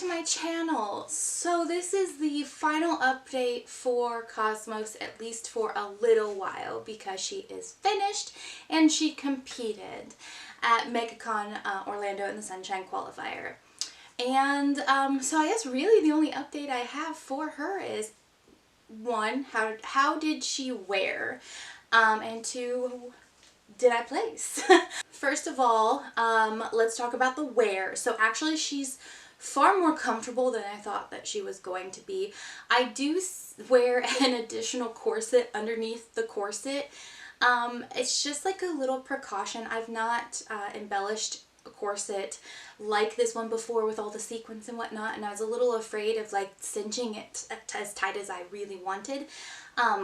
to my channel. So this is the final update for Cosmos, at least for a little while, because she is finished and she competed at Megacon Orlando in the Sunshine Qualifier. And so I guess really the only update I have for her is, one, how did she wear? And two, did I place? First of all, let's talk about the wear. So actually she's far more comfortable than I thought that she was going to be. I do wear an additional corset underneath the corset. It's just like a little precaution. I've not embellished a corset like this one before with all the sequins and whatnot, and I was a little afraid of like cinching it as tight as I really wanted,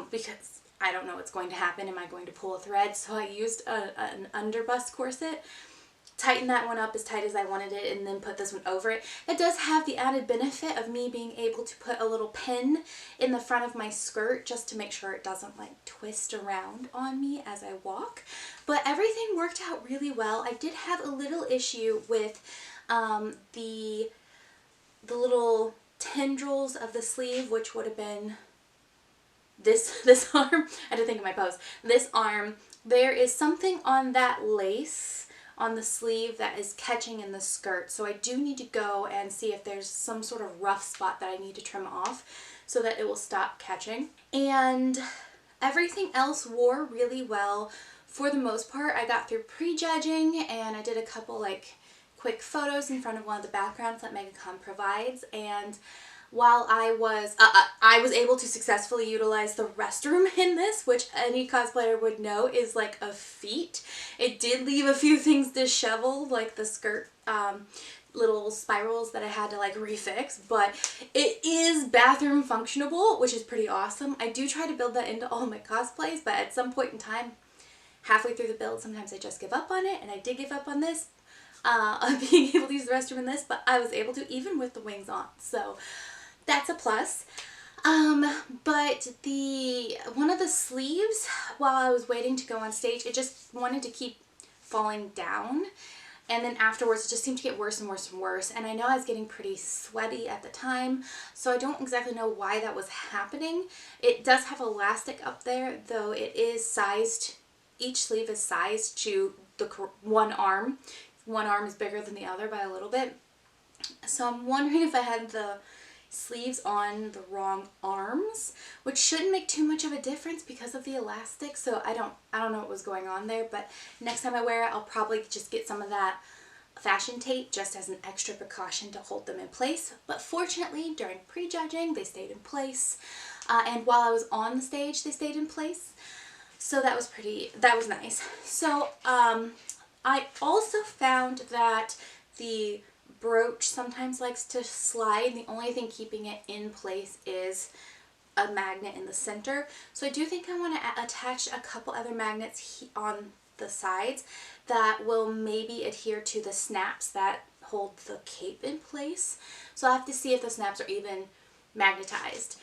because I don't know what's going to happen. Am I going to pull a thread? So I used an underbust corset, tightened that one up as tight as I wanted it, and then put this one over it. It does have the added benefit of me being able to put a little pin in the front of my skirt just to make sure it doesn't like twist around on me as I walk. But everything worked out really well. I did have a little issue with the little tendrils of the sleeve, which would have been this arm. I had to think of my pose. This arm, there is something on that lace on the sleeve that is catching in the skirt, so I do need to go and see if there's some sort of rough spot that I need to trim off so that it will stop catching. And everything else wore really well for the most part. I got through prejudging and I did a couple like quick photos in front of one of the backgrounds that Megacon provides, and while I was able to successfully utilize the restroom in this, which any cosplayer would know is like a feat. It did leave a few things disheveled, like the skirt little spirals that I had to like refix, but it is bathroom functionable, which is pretty awesome. I do try to build that into all my cosplays, but at some point in time, halfway through the build, sometimes I just give up on it, and I did give up on this, being able to use the restroom in this, but I was able to even with the wings on, so that's a plus. But one of the sleeves, while I was waiting to go on stage, it just wanted to keep falling down. And then afterwards, it just seemed to get worse and worse and worse. And I know I was getting pretty sweaty at the time, so I don't exactly know why that was happening. It does have elastic up there, though it is sized, each sleeve is sized to the one arm. One arm is bigger than the other by a little bit. So I'm wondering if I had the sleeves on the wrong arms, which shouldn't make too much of a difference because of the elastic. So I don't know what was going on there, but next time I wear it, I'll probably just get some of that fashion tape just as an extra precaution to hold them in place. But fortunately, during prejudging, they stayed in place, and while I was on the stage, they stayed in place. So that was nice. So I also found that the brooch sometimes likes to slide. The only thing keeping it in place is a magnet in the center. So I do think I want to attach a couple other magnets on the sides that will maybe adhere to the snaps that hold the cape in place. So I'll have to see if the snaps are even magnetized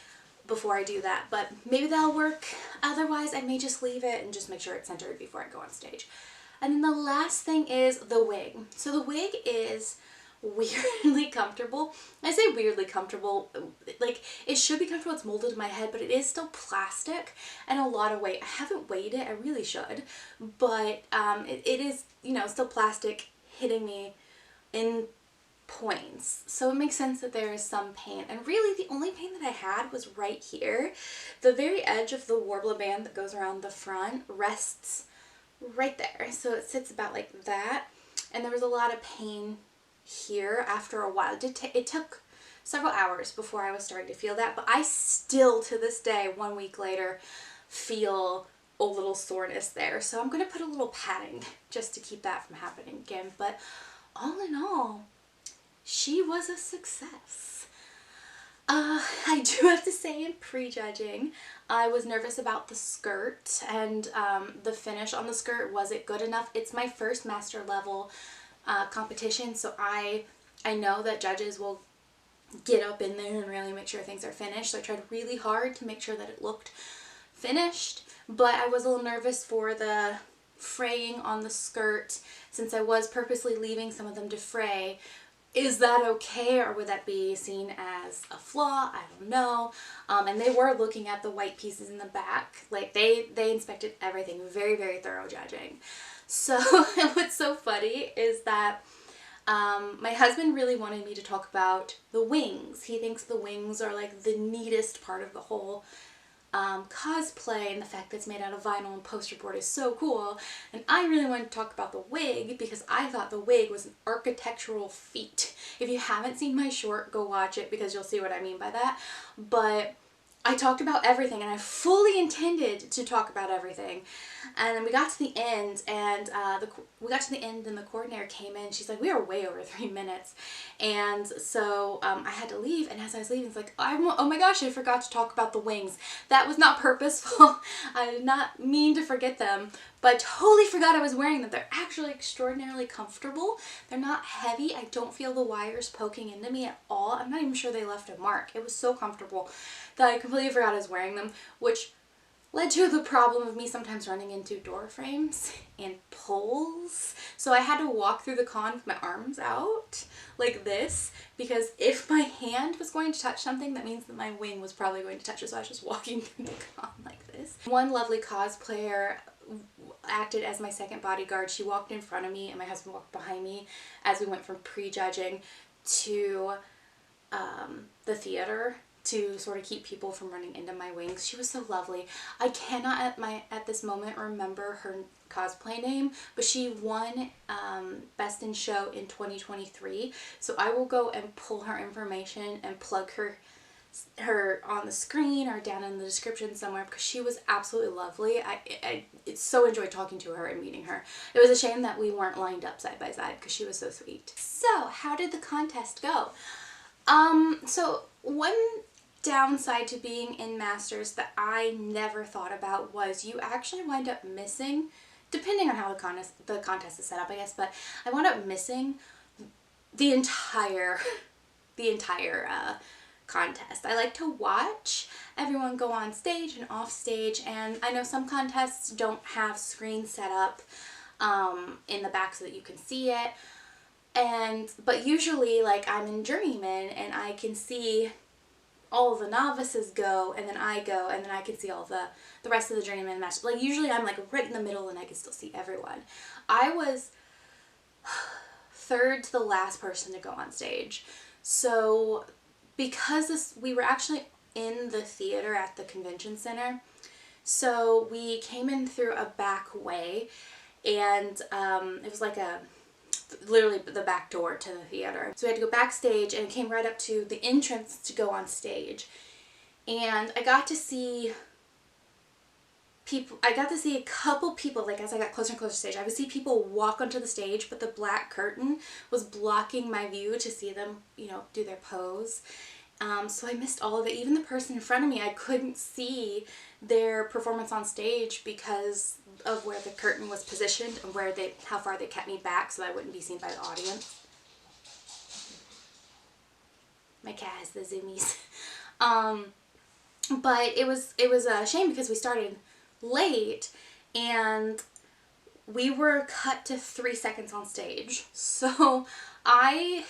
before I do that, but maybe that'll work. Otherwise, I may just leave it and just make sure it's centered before I go on stage. And then the last thing is the wig. So the wig is weirdly comfortable. I say weirdly comfortable, like it should be comfortable, it's molded to my head, but it is still plastic and a lot of weight. I haven't weighed it, I really should, but it is, you know, still plastic, hitting me in points. So it makes sense that there is some pain, and really the only pain that I had was right here. The very edge of the warbler band that goes around the front rests right there, so it sits about like that, and there was a lot of pain here after a while. It took several hours before I was starting to feel that, but I still to this day, 1 week later, feel a little soreness there. So I'm going to put a little padding just to keep that from happening again. But all in all, she was a success. I do have to say, in prejudging, I was nervous about the skirt and the finish on the skirt. Was it good enough? It's my first master level competition, so I know that judges will get up in there and really make sure things are finished. So I tried really hard to make sure that it looked finished, but I was a little nervous for the fraying on the skirt, since I was purposely leaving some of them to fray. is that okay, or would that be seen as a flaw? I don't know. And they were looking at the white pieces in the back. Like they inspected everything, very, very thorough judging. So what's so funny is that my husband really wanted me to talk about the wings. He thinks the wings are like the neatest part of the whole cosplay, and the fact that it's made out of vinyl and poster board is so cool. And I really wanted to talk about the wig because I thought the wig was an architectural feat. If you haven't seen my short, go watch it because you'll see what I mean by that. But I talked about everything, and I fully intended to talk about everything. And then we got to the end, and the coordinator came in. She's like, we are way over 3 minutes. And so I had to leave, and as I was leaving, it's like, oh my gosh, I forgot to talk about the wings. That was not purposeful. I did not mean to forget them, but I totally forgot I was wearing them. They're actually extraordinarily comfortable. They're not heavy. I don't feel the wires poking into me at all. I'm not even sure they left a mark. It was so comfortable that I completely forgot I was wearing them, which led to the problem of me sometimes running into door frames and poles. So I had to walk through the con with my arms out like this, because if my hand was going to touch something, that means that my wing was probably going to touch it. So I was just walking through the con like this. One lovely cosplayer acted as my second bodyguard. She walked in front of me and my husband walked behind me as we went from prejudging to the theater, to sort of keep people from running into my wings. She was so lovely. I cannot at this moment remember her cosplay name, but she won Best in Show in 2023. So I will go and pull her information and plug her on the screen or down in the description somewhere, because she was absolutely lovely. I so enjoyed talking to her and meeting her. It was a shame that we weren't lined up side by side because she was so sweet. So how did the contest go? So one downside to being in Masters that I never thought about was you actually wind up missing, depending on how the contest is set up, I guess, but I wound up missing the entire contest. I like to watch everyone go on stage and off stage, and I know some contests don't have screens set up in the back so that you can see it, but usually, like, I'm in Journeyman and I can see all the novices go, and then I go, and then I can see all the rest of the Journeyman match. Like, usually I'm like right in the middle and I can still see everyone. I was third to the last person to go on stage. So because we were actually in the theater at the convention center, so we came in through a back way, and it was like literally the back door to the theater. So we had to go backstage, and it came right up to the entrance to go on stage. And I got to see a couple people, like, as I got closer and closer to stage. I would see people walk onto the stage, but the black curtain was blocking my view to see them, you know, do their pose. So I missed all of it. Even the person in front of me, I couldn't see their performance on stage because of where the curtain was positioned and how far they kept me back so that I wouldn't be seen by the audience. My cat has the zoomies. But it was a shame because we started late and we were cut to 3 seconds on stage. So I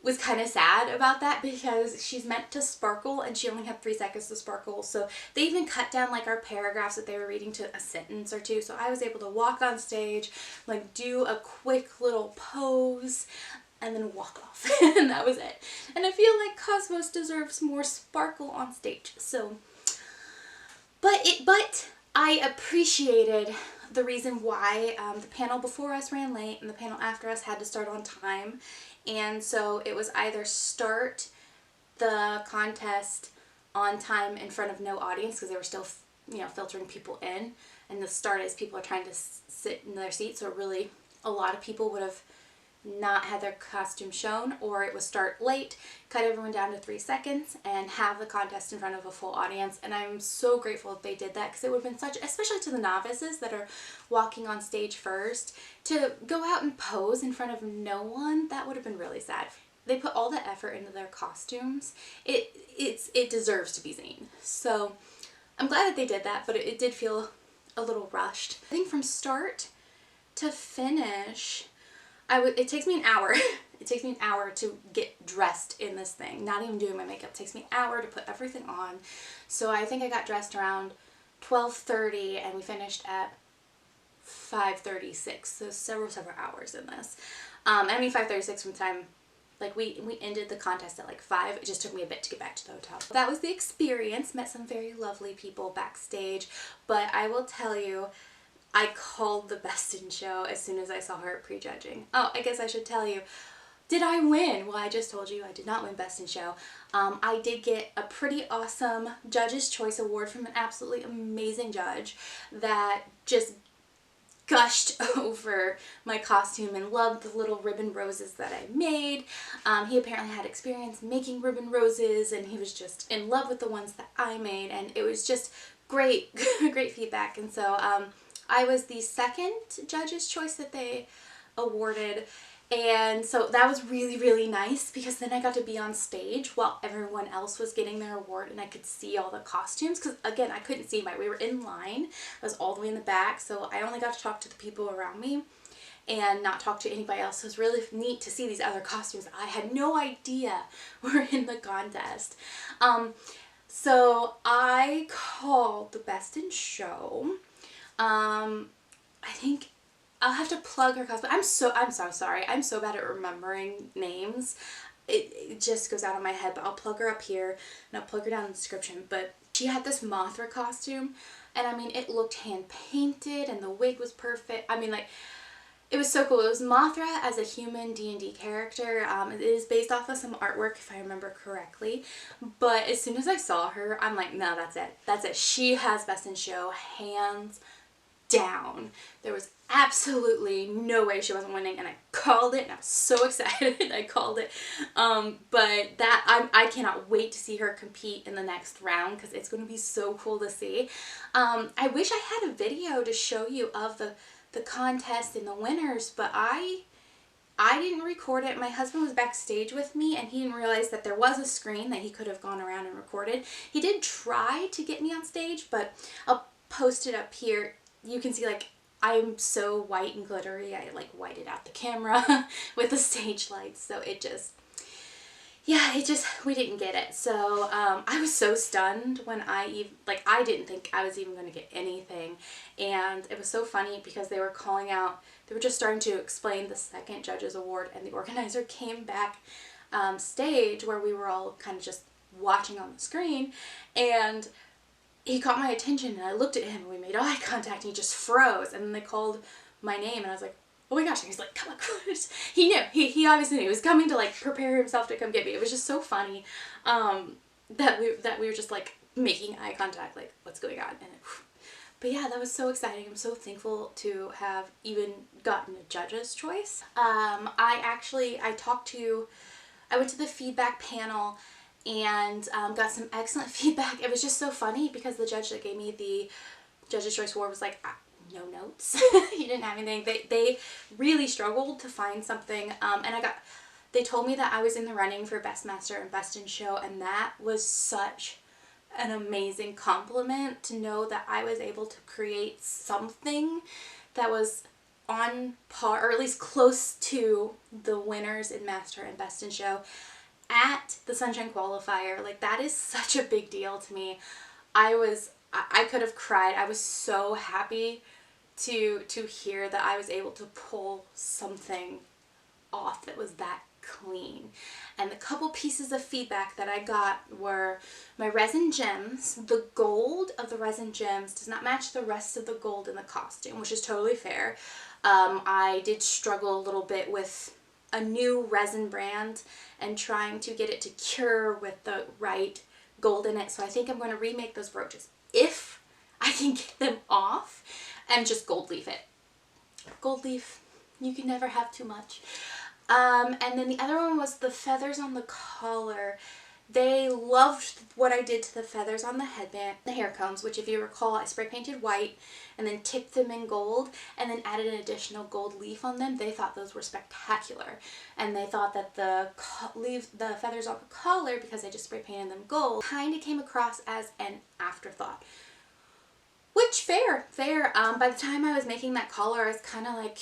was kind of sad about that because she's meant to sparkle and she only had 3 seconds to sparkle. So they even cut down like our paragraphs that they were reading to a sentence or two. So I was able to walk on stage, like do a quick little pose, and then walk off. And that was it. And I feel like Cosmos deserves more sparkle on stage. So, but I appreciated the reason why the panel before us ran late and the panel after us had to start on time. And so it was either start the contest on time in front of no audience because they were still, you know, filtering people in, and the start is people are trying to sit in their seats, so really a lot of people would have not had their costume shown, or it was start late, cut everyone down to 3 seconds, and have the contest in front of a full audience. And I'm so grateful that they did that, because it would have been such, especially to the novices that are walking on stage first, to go out and pose in front of no one. That would have been really sad. They put all the effort into their costumes. It deserves to be seen. So I'm glad that they did that, but it did feel a little rushed. I think from start to finish, it takes me an hour. It takes me an hour to get dressed in this thing. Not even doing my makeup. It takes me an hour to put everything on. So I think I got dressed around 12:30 and we finished at 5:36. So several hours in this. I mean 5:36 from the time, like we ended the contest at like 5. It just took me a bit to get back to the hotel. That was the experience. Met some very lovely people backstage. But I will tell you, I called the Best in Show as soon as I saw her prejudging. Oh, I guess I should tell you. Did I win? Well, I just told you I did not win Best in Show. I did get a pretty awesome Judge's Choice Award from an absolutely amazing judge that just gushed over my costume and loved the little ribbon roses that I made. He apparently had experience making ribbon roses and he was just in love with the ones that I made, and it was just great, great feedback. And so I was the second Judge's Choice that they awarded. And so that was really, really nice because then I got to be on stage while everyone else was getting their award and I could see all the costumes, because again, I couldn't see we were in line. I was all the way in the back, so I only got to talk to the people around me and not talk to anybody else. So it was really neat to see these other costumes I had no idea were in the contest. So I called the Best in Show. I think I'll have to plug her cosplay. I'm so sorry. I'm so bad at remembering names. It just goes out of my head, but I'll plug her up here and I'll plug her down in the description. But she had this Mothra costume and I mean, it looked hand painted and the wig was perfect. I mean, like, it was so cool. It was Mothra as a human D&D character. It is based off of some artwork, if I remember correctly. But as soon as I saw her, I'm like, no, that's it. That's it. She has Best in Show, hands down. There was absolutely no way she wasn't winning, and I called it and I was so excited. I called it. But that I cannot wait to see her compete in the next round because it's going to be so cool to see. I wish I had a video to show you of the contest and the winners, but I didn't record it. My husband was backstage with me and he didn't realize that there was a screen that he could have gone around and recorded. He did try to get me on stage, but I'll post it up here. You can see, like, I'm so white and glittery. I like whited out the camera with the stage lights, so it just, yeah, we didn't get it. So I was so stunned when I didn't think I was even going to get anything. And it was so funny because they were calling out, they were just starting to explain the second Judges Award, and the organizer came back stage where we were all kind of just watching on the screen, and he caught my attention and I looked at him and we made eye contact and he just froze, and then they called my name and I was like, oh my gosh, and he's like, come on. He knew, he obviously knew. He was coming to like prepare himself to come get me. It was just so funny that we were just like making eye contact, like, what's going on? And but yeah, that was so exciting. I'm so thankful to have even gotten a Judge's Choice. I went to the feedback panel and got some excellent feedback. It was just so funny because the judge that gave me the Judge's Choice Award was like, no notes. He didn't have anything. They really struggled to find something, and they told me that I was in the running for Best Master and Best in Show, and that was such an amazing compliment to know that I was able to create something that was on par, or at least close to, the winners in Master and Best in Show at the Sunshine Qualifier. Like, that is such a big deal to me. I could have cried. I was so happy to hear that I was able to pull something off that was that clean. And the couple pieces of feedback that I got were my resin gems. The gold of the resin gems does not match the rest of the gold in the costume, which is totally fair. I did struggle a little bit with a new resin brand and trying to get it to cure with the right gold in it. So I think I'm going to remake those brooches if I can get them off and just gold leaf it. Gold leaf, you can never have too much. And then the other one was the feathers on the collar. They loved what I did to the feathers on the headband, the hair combs, which, if you recall, I spray painted white and then tipped them in gold and then added an additional gold leaf on them. They thought those were spectacular, and they thought that the feathers on the collar, because I just spray painted them gold, kind of came across as an afterthought. Which, fair. By the time I was making that collar, I was kind of like,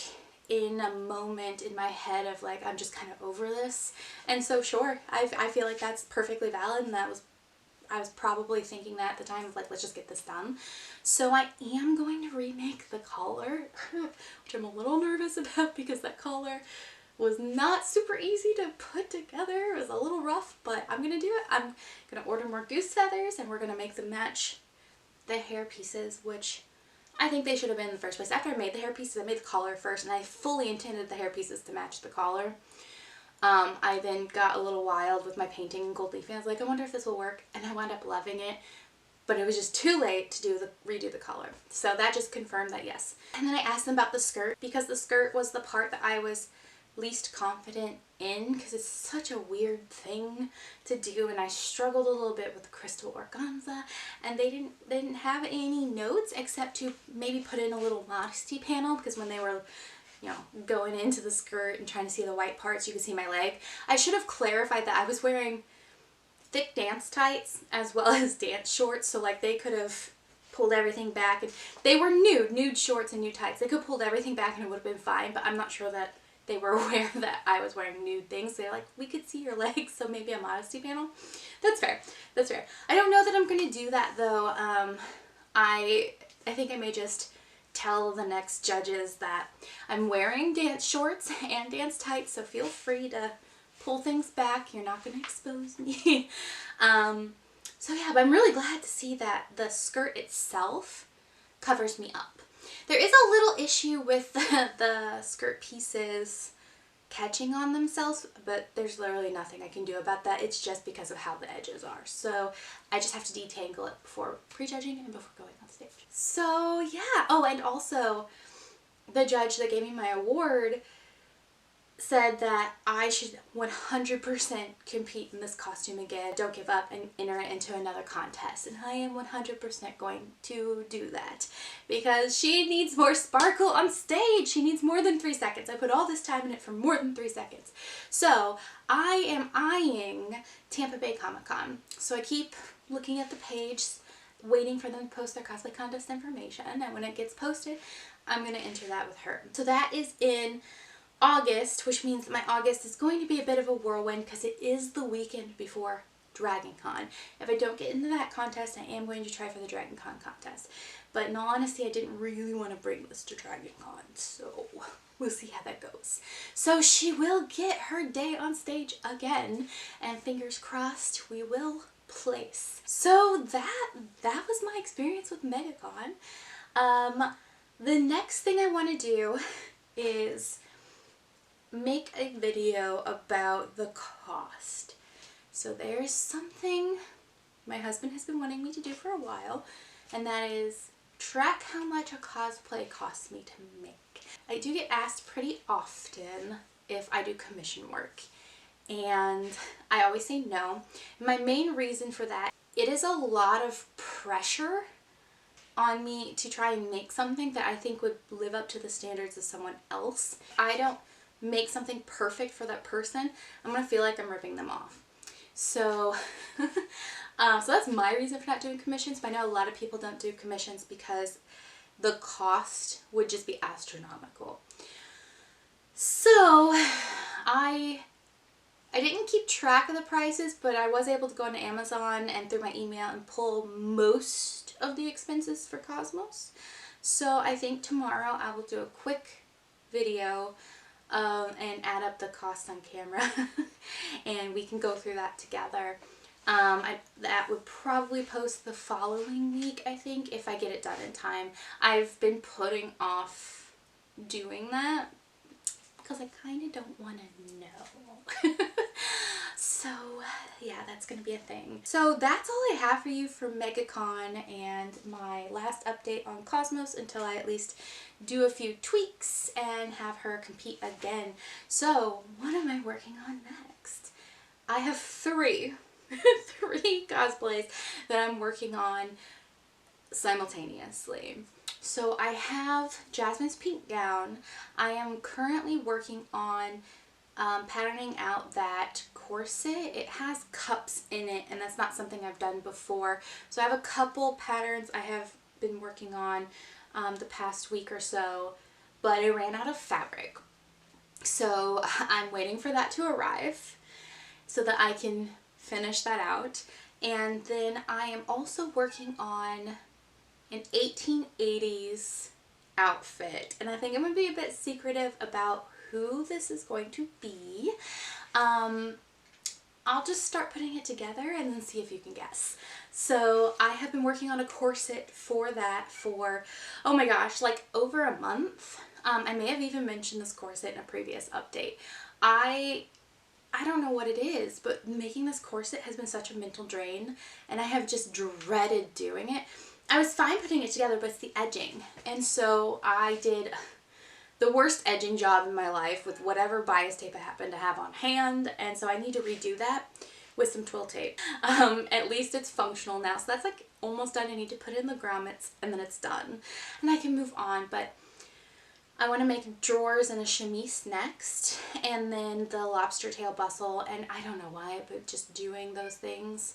in a moment in my head of like, I'm just kind of over this. And so sure, I feel like that's perfectly valid, and I was probably thinking that at the time of like, let's just get this done. So I am going to remake the collar, which I'm a little nervous about because that collar was not super easy to put together. It was a little rough, but I'm gonna do it. I'm gonna order more goose feathers and we're gonna make them match the hair pieces, which I think they should have been in the first place. After I made the hair pieces, I made the collar first, and I fully intended the hair pieces to match the collar. I then got a little wild with my painting in gold leaf, and I was like, I wonder if this will work, and I wound up loving it, but it was just too late to redo the collar. So that just confirmed that yes. And then I asked them about the skirt, because the skirt was the part that I was least confident in, because it's such a weird thing to do, and I struggled a little bit with the crystal organza, and they didn't have any notes except to maybe put in a little modesty panel, because when they were, you know, going into the skirt and trying to see the white parts, you could see my leg. I should have clarified that I was wearing thick dance tights as well as dance shorts, so like they could have pulled everything back, and they were nude shorts and nude tights. They could have pulled everything back and it would have been fine, but I'm not sure that they were aware that I was wearing nude things. They're like, we could see your legs, so maybe a modesty panel. That's fair. That's fair. I don't know that I'm going to do that though. I think I may just tell the next judges that I'm wearing dance shorts and dance tights, so feel free to pull things back. You're not going to expose me. So yeah, but I'm really glad to see that the skirt itself covers me up. There is a little issue with the skirt pieces catching on themselves, but there's literally nothing I can do about that. It's just because of how the edges are. So I just have to detangle it before prejudging and before going on stage. So yeah. Oh, and also the judge that gave me my award said that I should 100% compete in this costume again. Don't give up and enter it into another contest. And I am 100% going to do that because she needs more sparkle on stage. She needs more than 3 seconds. I put all this time in it for more than 3 seconds. So I am eyeing Tampa Bay Comic-Con. So I keep looking at the page, waiting for them to post their cosplay contest information. And when it gets posted, I'm going to enter that with her. So that is in August, which means my August is going to be a bit of a whirlwind because it is the weekend before Dragon Con. If I don't get into that contest, I am going to try for the Dragon Con contest. But in all honesty, I didn't really want to bring this to Dragon Con, so we'll see how that goes. So she will get her day on stage again, and fingers crossed we will place. So that was my experience with Megacon. The next thing I want to do is make a video about the cost. So there's something my husband has been wanting me to do for a while, and that is track how much a cosplay costs me to make. I do get asked pretty often if I do commission work, and I always say no. My main reason for that, it is a lot of pressure on me to try and make something that I think would live up to the standards of someone else. I don't make something perfect for that person, I'm gonna feel like I'm ripping them off. So, so that's my reason for not doing commissions. But I know a lot of people don't do commissions because the cost would just be astronomical. So I didn't keep track of the prices, but I was able to go on Amazon and through my email and pull most of the expenses for Cosmos. So I think tomorrow I will do a quick video and add up the cost on camera and we can go through that together. That would probably post the following week, I think, if I get it done in time. I've been putting off doing that because I kind of don't want to know. So yeah, that's gonna be a thing. So that's all I have for you for Megacon and my last update on Cosmos until I at least do a few tweaks and have her compete again. So what am I working on next? I have three cosplays that I'm working on simultaneously. So I have Jasmine's pink gown. I am currently working on patterning out that corset. It has cups in it, and that's not something I've done before. So I have a couple patterns I have been working on the past week or so but I ran out of fabric. So I'm waiting for that to arrive so that I can finish that out. And then I am also working on an 1880s outfit, and I think I'm going to be a bit secretive about who this is going to be. I'll just start putting it together and then see if you can guess. So I have been working on a corset for that for, oh my gosh, like over a month. I may have even mentioned this corset in a previous update. I don't know what it is, but making this corset has been such a mental drain, and I have just dreaded doing it. I was fine putting it together, but it's the edging. And so I did the worst edging job in my life with whatever bias tape I happen to have on hand, and so I need to redo that with some twill tape. At least it's functional now, so that's like almost done. I need to put in the grommets and then it's done and I can move on. But I want to make drawers and a chemise next, and then the lobster tail bustle, and I don't know why, but just doing those things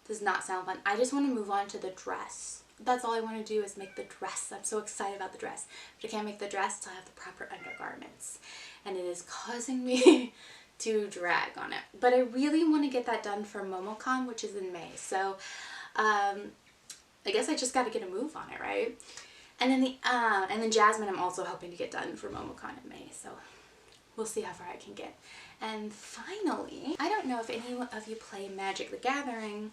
does not sound fun. I just want to move on to the dress. That's all I want to do is make the dress. I'm so excited about the dress. But I can't make the dress until I have the proper undergarments. And it is causing me to drag on it. But I really want to get that done for MomoCon, which is in May. So I guess I just got to get a move on it, right? And then Jasmine I'm also hoping to get done for MomoCon in May. So we'll see how far I can get. And finally, I don't know if any of you play Magic the Gathering,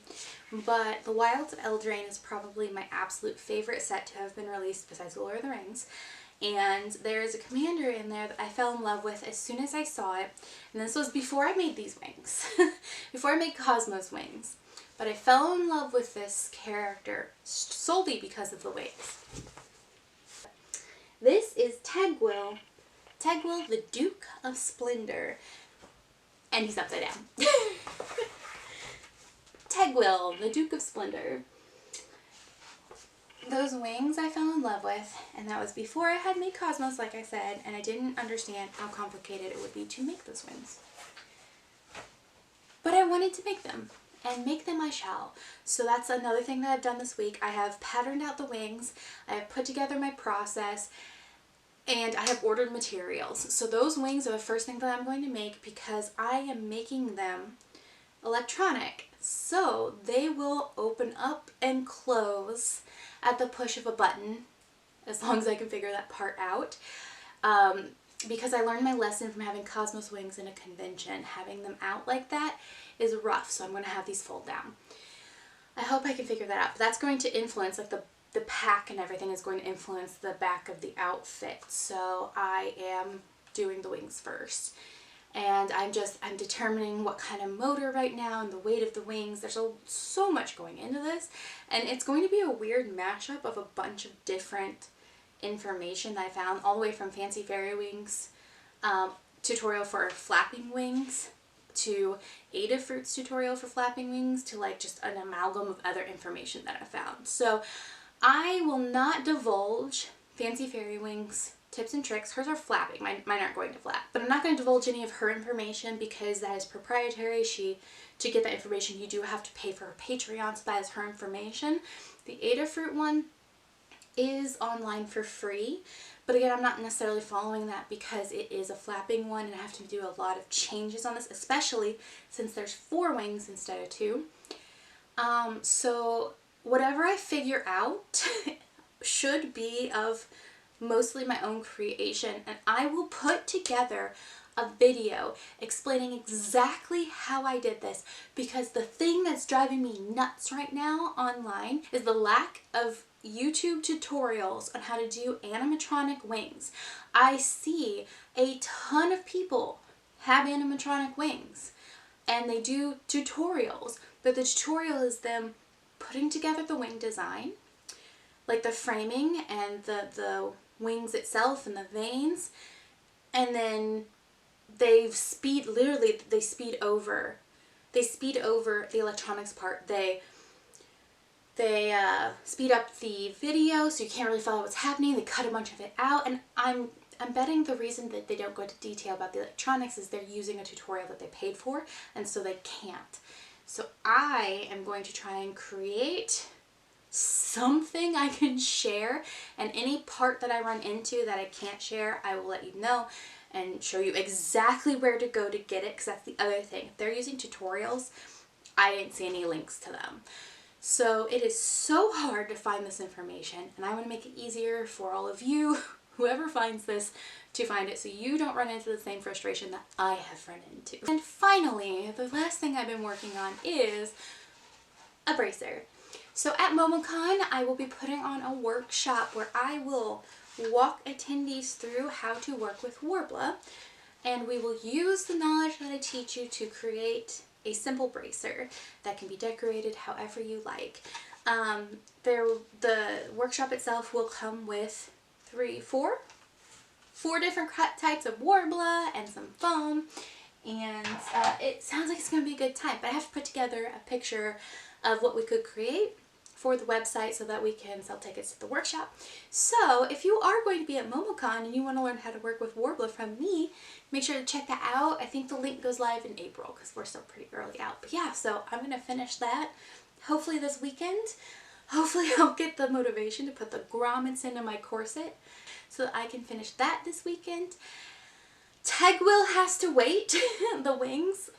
but the Wilds of Eldraine is probably my absolute favorite set to have been released besides Lord of the Rings. And there's a commander in there that I fell in love with as soon as I saw it. And this was before I made these wings, before I made Cosmos wings. But I fell in love with this character solely because of the wings. This is Tegwyl the Duke of Splendor. And he's upside down. Tegwyl, the Duke of Splendor. Those wings I fell in love with, and that was before I had made Cosmos, like I said, and I didn't understand how complicated it would be to make those wings. But I wanted to make them, and make them I shall. So that's another thing that I've done this week. I have patterned out the wings, I have put together my process, and I have ordered materials. So those wings are the first thing that I'm going to make because I am making them electronic. So they will open up and close at the push of a button, as long as I can figure that part out. Because I learned my lesson from having Cosmos wings in a convention. Having them out like that is rough, so I'm going to have these fold down. I hope I can figure that out. But that's going to influence, like the pack and everything is going to influence the back of the outfit. So I am doing the wings first. And I'm determining what kind of motor right now and the weight of the wings. There's so much going into this. And it's going to be a weird mashup of a bunch of different information that I found, all the way from Fancy Fairy Wings tutorial for flapping wings to Adafruit's tutorial for flapping wings to like just an amalgam of other information that I found. So I will not divulge Fancy Fairy Wings tips and tricks. Hers are flapping. Mine aren't going to flap. But I'm not going to divulge any of her information because that is proprietary. To get that information, you do have to pay for her Patreon, so that is her information. The Adafruit one is online for free. But again, I'm not necessarily following that because it is a flapping one and I have to do a lot of changes on this, especially since there's 4 wings instead of 2. So whatever I figure out should be of mostly my own creation, and I will put together a video explaining exactly how I did this, because the thing that's driving me nuts right now online is the lack of YouTube tutorials on how to do animatronic wings. I see a ton of people have animatronic wings and they do tutorials, but the tutorial is them putting together the wing design, like the framing and the wings itself and the veins, and then they speed over the electronics part. They speed up the video so you can't really follow what's happening. They cut a bunch of it out, and I'm betting the reason that they don't go into detail about the electronics is they're using a tutorial that they paid for, and so they can't. So I am going to try and create something I can share, and any part that I run into that I can't share, I will let you know and show you exactly where to go to get it, because that's the other thing. If they're using tutorials, I didn't see any links to them. So it is so hard to find this information, and I want to make it easier for all of you, whoever finds this, to find it so you don't run into the same frustration that I have run into. And finally, the last thing I've been working on is a bracer. So at Megacon, I will be putting on a workshop where I will walk attendees through how to work with Worbla, and we will use the knowledge that I teach you to create a simple bracer that can be decorated however you like. The workshop itself will come with four different types of Worbla and some foam, and it sounds like it's going to be a good time, but I have to put together a picture of what we could create for the website so that we can sell tickets to the workshop. So if you are going to be at Megacon and you want to learn how to work with Worbla from me, make sure to check that out. I think the link goes live in April because we're still pretty early out. But yeah, so I'm going to finish that hopefully this weekend. Hopefully I'll get the motivation to put the grommets into my corset so that I can finish that this weekend. Tegwill has to wait. The wings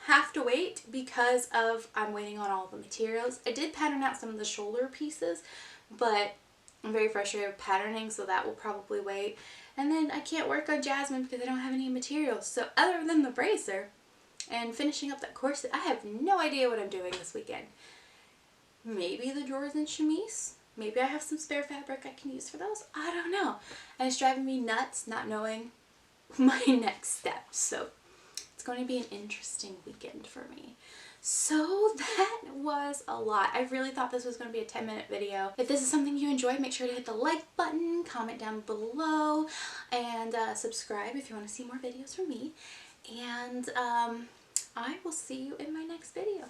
have to wait because of I'm waiting on all the materials. I did pattern out some of the shoulder pieces, but I'm very frustrated with patterning, so that will probably wait. And then I can't work on Jasmine because I don't have any materials. So other than the bracer and finishing up that corset, I have no idea what I'm doing this weekend. Maybe the drawers and chemise. Maybe I have some spare fabric I can use for those. I don't know. And it's driving me nuts not knowing my next steps. So it's going to be an interesting weekend for me. So that was a lot. I really thought this was going to be a 10-minute video. If this is something you enjoyed, make sure to hit the like button, comment down below, and subscribe if you want to see more videos from me. And I will see you in my next video.